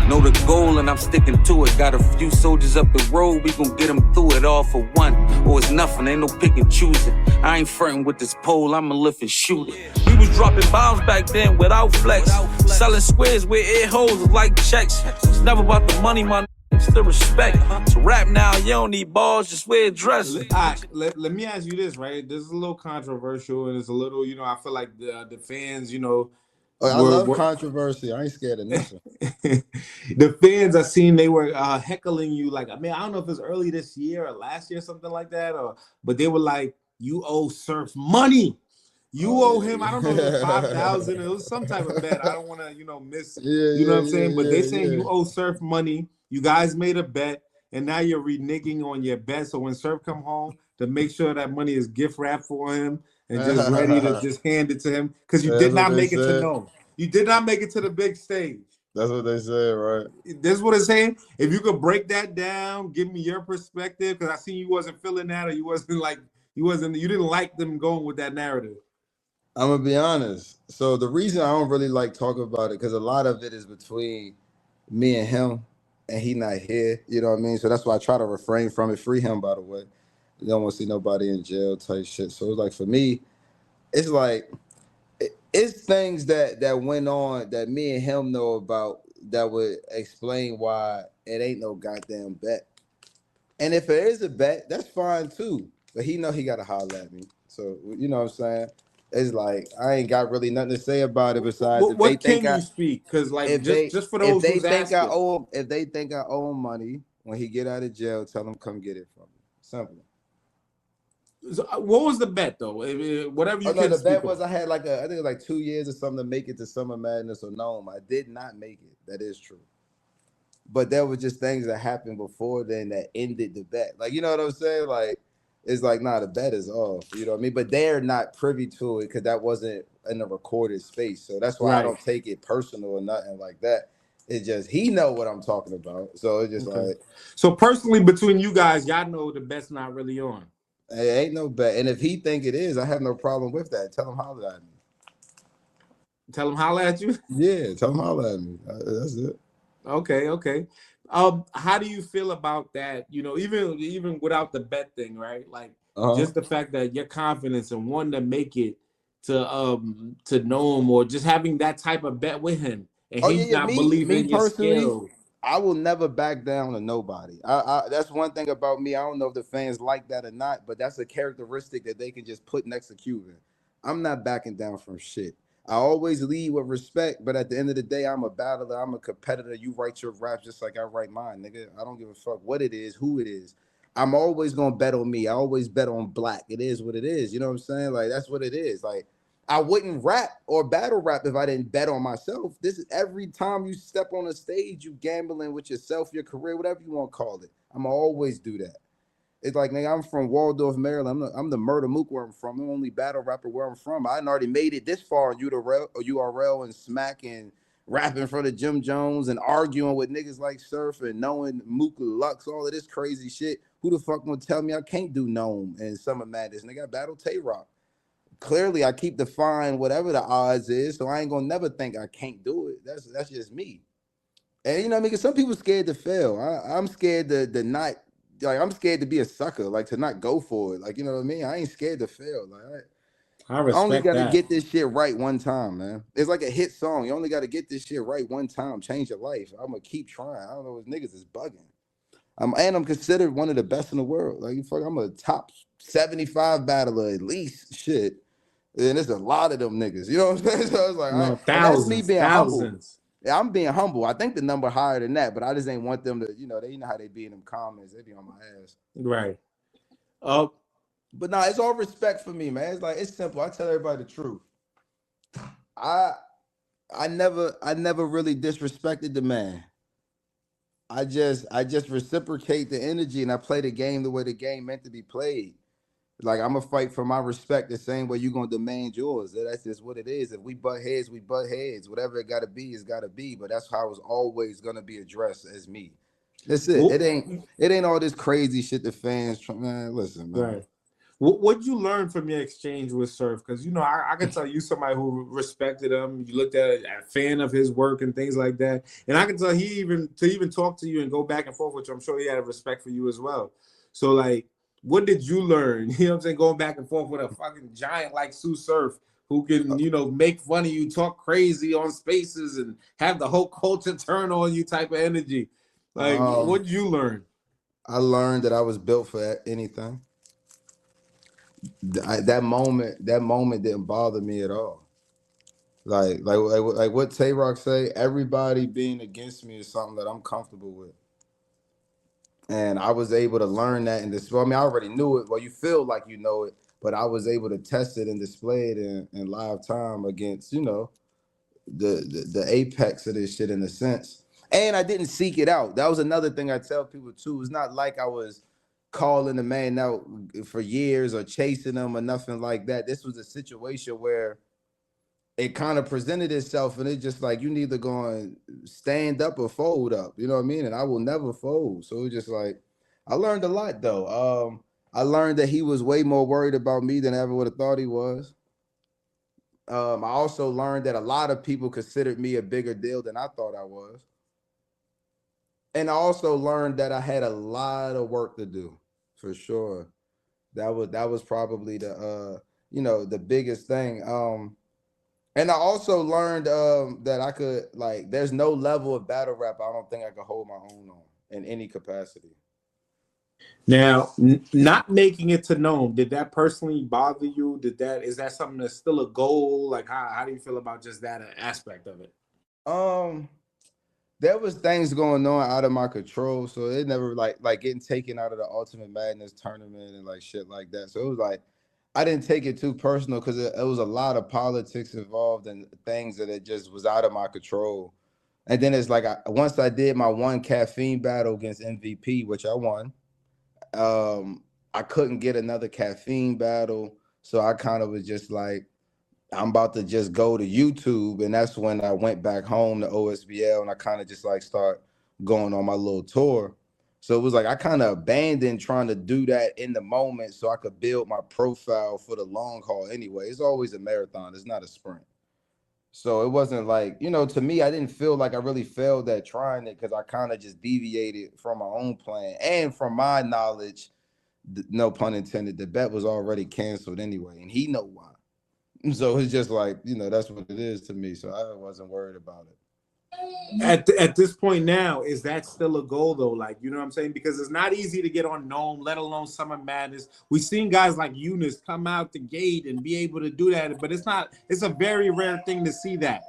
Know the goal and I'm sticking to it. Got a few soldiers up the road, we gon' get them through it all for one. Or it's nothing, ain't no pick and choosing. I ain't frontin' with this pole, I'ma lift and shoot it. We was dropping bombs back then without flex. Selling squares with ear holes like checks. It's never about the money, my it's the respect. To rap now, you don't need balls, just wear a dress. Let me ask you this, right? This is a little controversial and it's a little, I feel like the fans, I love controversy. I ain't scared of nothing. The fans, I seen they were heckling you like, I don't know if it was early this year or last year, something like that, but they were like, you owe Surf money. You owe him, I don't know if it was 5,000. It was some type of bet. I don't want to, miss. You know what I'm saying? But they saying you owe Surf money. You guys made a bet, and now you're reneging on your bet. So when Surf come home, to make sure that money is gift wrapped for him and just ready to just hand it to him, because you did not make it to Gnome. You did not make it to the big stage. That's what they said, right? That's what it's saying. If you could break that down, give me your perspective, because I seen you wasn't feeling that, or you didn't like them going with that narrative. I'm gonna be honest. So the reason I don't really like talking about it, because a lot of it is between me and him, and he not here. You know what I mean? So that's why I try to refrain from it. Free him, by the way. You don't want to see nobody in jail type shit. So it's like, for me, it's like it's things that went on that me and him know about that would explain why it ain't no goddamn bet. And if it is a bet, that's fine too. But he know he gotta holler at me. So you know what I'm saying? It's like I ain't got really nothing to say about it besides what can you speak? Because like just for those who's asking, if they think I owe him money when he get out of jail, tell him come get it from me. Simple. So what was the bet though? Whatever you can. The bet was I had I think it was like 2 years or something to make it to Summer Madness or Gnome. I did not make it. That is true. But there were just things that happened before then that ended the bet. Like, you know what I'm saying? Like, it's like, nah, the bet is off. You know what I mean? But they're not privy to it because that wasn't in a recorded space. So that's why I don't take it personal or nothing like that. It's just he know what I'm talking about. So it's just like. So personally, between you guys, y'all know the bet's not really on. It ain't no bet. And if he think it is, I have no problem with that. Tell him holler at me. Tell him holler at you? Yeah, tell him holler at me. That's it. Okay. How do you feel about that? Even without the bet thing, right? Like just the fact that your confidence and wanting to make it to know him, or just having that type of bet with him, and he's not believing your skill. I will never back down to nobody. That's one thing about me. I don't know if the fans like that or not, but that's a characteristic that they can just put next to Cuban. I'm not backing down from shit. I always lead with respect, but at the end of the day, I'm a battler. I'm a competitor. You write your raps just like I write mine, nigga. I don't give a fuck what it is, who it is. I'm always going to bet on me. I always bet on black. It is what it is. You know what I'm saying? Like, that's what it is. Like, I wouldn't rap or battle rap if I didn't bet on myself. This is every time you step on a stage, you gambling with yourself, your career, whatever you want to call it. I'm going to always do that. It's like, nigga, I'm from Waldorf, Maryland. I'm the murder mook where I'm from. I'm the only battle rapper where I'm from. I already made it this far on URL and smack and rapping in front of Jim Jones and arguing with niggas like Surf and knowing Mook Lux, all of this crazy shit. Who the fuck gonna tell me I can't do Gnome and Summer Madness? Nigga, I battle Tay-Rock. Clearly, I keep defying whatever the odds is, so I ain't gonna never think I can't do it. That's just me. And you know what I mean? Because some people scared to fail. I'm scared to not. Like, I'm scared to be a sucker, like to not go for it. Like, you know what I mean? I ain't scared to fail. Like, I only gotta get this shit right one time, man. It's like a hit song. You only gotta get this shit right one time, change your life. I'm gonna keep trying. I don't know if niggas is bugging. I'm considered one of the best in the world. Like, I'm a top 75 battler at least. Shit. And there's a lot of them niggas. You know what I'm saying? So it's like, that's me being humble. Yeah, I'm being humble. I think the number higher than that, but I just ain't want them to, they know how they be in them comments. They be on my ass. Right. But nah, it's all respect for me, man. It's like, it's simple. I tell everybody the truth. I never really disrespected the man. I just reciprocate the energy and I play the game the way the game meant to be played. Like, I'm going to fight for my respect the same way you're going to demand yours. That's just what it is. If we butt heads, we butt heads. Whatever it got to be, it's got to be. But that's how it's always going to be addressed as me. That's it. It ain't all this crazy shit the fans, man, listen, man. Right. What'd you learn from your exchange with Surf? Because I can tell you somebody who respected him. You looked at a fan of his work and things like that, and I can tell he even talk to you and go back and forth with you. I'm sure he had a respect for you as well. So like, what did you learn? You know what I'm saying? Going back and forth with a fucking giant like Tsu Surf who can make fun of you, talk crazy on spaces, and have the whole culture turn on you type of energy. Like, what did you learn? I learned that I was built for anything. That moment didn't bother me at all. Like what Tay Rock say, everybody being against me is something that I'm comfortable with. And I was able to learn that and display. I mean, I already knew it. Well, you feel like you know it, but I was able to test it and display it in live time against, the apex of this shit in a sense. And I didn't seek it out. That was another thing I tell people too. It's not like I was calling the man out for years or chasing him or nothing like that. This was a situation where it kind of presented itself, and it just like, you need to go and stand up or fold up. You know what I mean? And I will never fold. So it was just like, I learned a lot though. I learned that he was way more worried about me than I ever would have thought he was. I also learned that a lot of people considered me a bigger deal than I thought I was. And I also learned that I had a lot of work to do, for sure. That was probably the biggest thing. And I also learned that I could, like, there's no level of battle rap I don't think I could hold my own on in any capacity. Now, not making it to Gnome, did that personally bother you? Is that something that's still a goal? Like, how do you feel about just that aspect of it? There was things going on out of my control, so it never like getting taken out of the Ultimate Madness tournament and like shit like that. So it was like, I didn't take it too personal because it was a lot of politics involved and things that it just was out of my control. And then it's like, once I did my one caffeine battle against MVP, which I won, I couldn't get another caffeine battle. So I kind of was just like, I'm about to just go to YouTube. And that's when I went back home to OSBL and I kind of just like start going on my little tour. So it was like I kind of abandoned trying to do that in the moment so I could build my profile for the long haul anyway. It's always a marathon. It's not a sprint. So it wasn't like, to me, I didn't feel like I really failed at trying it because I kind of just deviated from my own plan. And from my knowledge, no pun intended, the bet was already canceled anyway. And he know why. So it's just like, that's what it is to me. So I wasn't worried about it. At this point now, is that still a goal though? Like, you know what I'm saying? Because it's not easy to get on Gnome, let alone Summer Madness. We've seen guys like Eunice come out the gate and be able to do that, but it's a very rare thing to see that.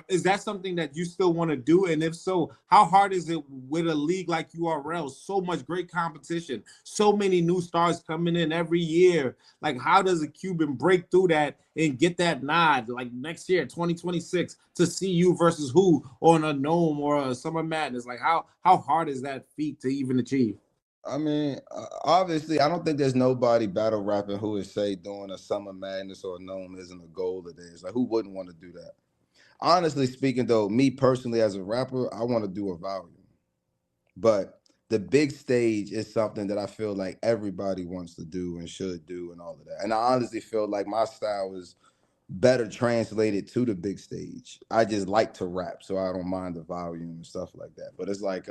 Is that something that you still want to do? And if so, how hard is it with a league like URL? So much great competition, so many new stars coming in every year. Like, how does a Cuban break through that and get that nod, like next year, 2026, to see you versus who on a Gnome or a Summer Madness? Like, how hard is that feat to even achieve? I mean, obviously, I don't think there's nobody battle rapping who would say doing a Summer Madness or a Gnome isn't a goal of theirs. Like, who wouldn't want to do that? Honestly speaking, though, me personally as a rapper, I want to do a volume. But the big stage is something that I feel like everybody wants to do and should do and all of that. And I honestly feel like my style is better translated to the big stage. I just like to rap, so I don't mind the volume and stuff like that. But it's like,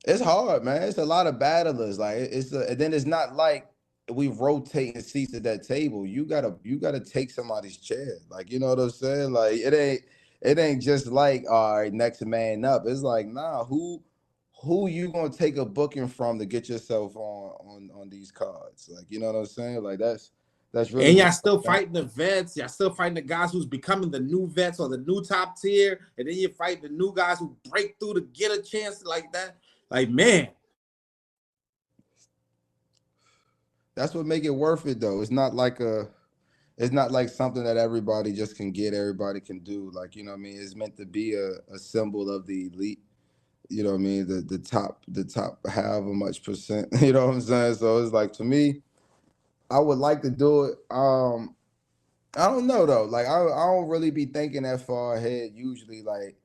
it's hard, man. It's a lot of battlers. Like and then it's not like we rotating seats at that table. You gotta take somebody's chair. Like, you know what I'm saying? Like it ain't just like, all right, next man up. It's like, nah, who you gonna take a booking from to get yourself on these cards? Like, you know what I'm saying? Like that's really And what y'all still fighting the vets. Y'all still fighting the guys who's becoming the new vets or the new top tier. And then you fight the new guys who break through to get a chance like that. Like, man. That's what make it worth it though. It's not like something that everybody just can get, everybody can do. Like, you know what I mean? It's meant to be a symbol of the elite. You know what I mean? The top however much percent. You know what I'm saying? So it's like, to me, I would like to do it. I don't know though. Like I don't really be thinking that far ahead usually. Like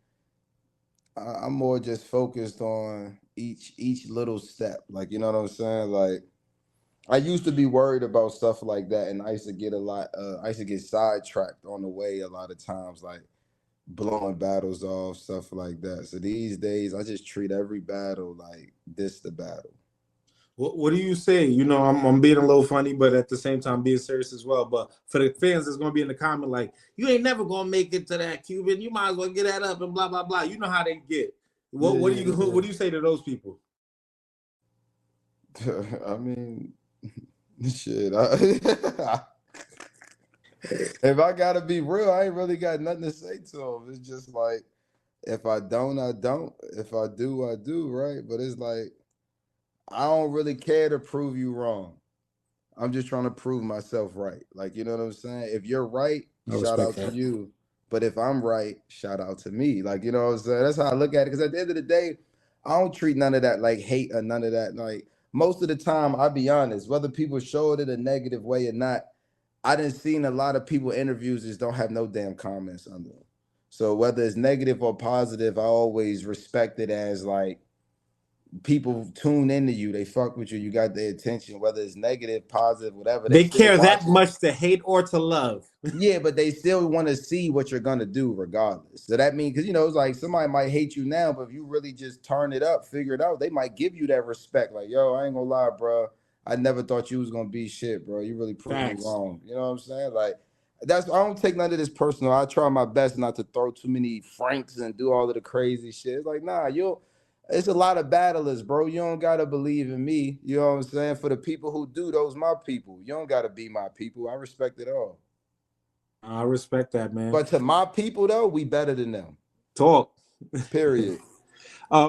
I'm more just focused on each little step. Like, you know what I'm saying? Like I used to be worried about stuff like that, and I used to get a lot. I used to get sidetracked on the way a lot of times, like blowing battles off, stuff like that. So these days, I just treat every battle like this the battle. What do you say? You know, I'm being a little funny, but at the same time being serious as well. But for the fans that's gonna be in the comment, like, you ain't never gonna make it to that Cuban. You might as well get that up and blah blah blah. You know how they get. What do you say to those people? I mean, shit. If I gotta be real, I ain't really got nothing to say to them. It's just like, if I don't, I don't. If I do, I do, right? But it's like, I don't really care to prove you wrong. I'm just trying to prove myself right. Like, you know what I'm saying? If you're right, shout out to you. But if I'm right, shout out to me. Like, you know what I'm saying? That's how I look at it. Because at the end of the day, I don't treat none of that like hate or none of that. Like, most of the time, I'll be honest, whether people show it in a negative way or not, I done seen a lot of people interviews just don't have no damn comments under them. So whether it's negative or positive, I always respect it as like, people tune into you, they fuck with you, you got their attention, whether it's negative, positive, whatever. They care that much to hate or to love. Yeah, but they still want to see what you're gonna do regardless. So that means, because you know, it's like somebody might hate you now, but if you really just turn it up, figure it out, they might give you that respect. Like, yo, I ain't gonna lie, bro, I never thought you was gonna be shit, bro. You really proved me wrong. You know what I'm saying? Like, that's, I don't take none of this personal. I try my best not to throw too many franks and do all of the crazy shit. It's like, nah, it's a lot of battlers, bro. You don't gotta believe in me. You know what I'm saying? For the people who do, those my people. You don't gotta be my people. I respect it all. I respect that, man. But to my people, though, we better than them. Talk. Period.